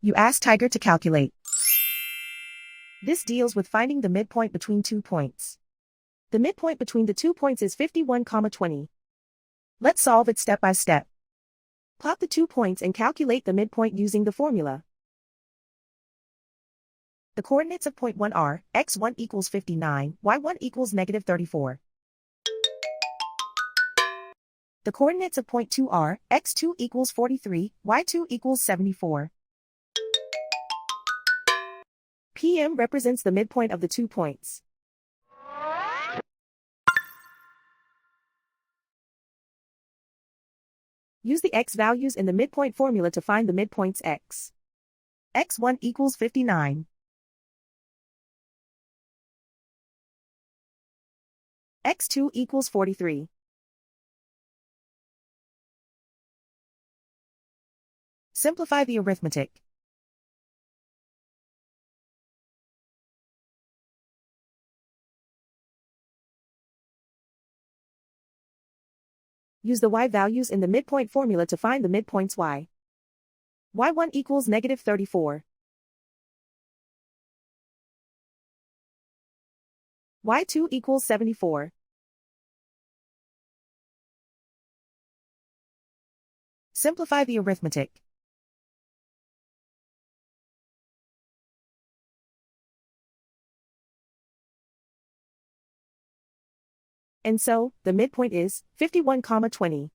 You ask Tiger to calculate. This deals with finding the midpoint between 2 points. The midpoint between the 2 points is 51,20. Let's solve it step by step. Plot the 2 points and calculate the midpoint using the formula. The coordinates of point 1 are, x1 equals 59, y1 equals -34. The coordinates of point 2 are, x2 equals 43, y2 equals 74. PM represents the midpoint of the 2 points. Use the x values in the midpoint formula to find the midpoints x. x1 equals 59. x2 equals 43. Simplify the arithmetic. Use the y values in the midpoint formula to find the midpoints y. y1 equals -34. y2 equals 74. Simplify the arithmetic. And so, the midpoint is 51,20.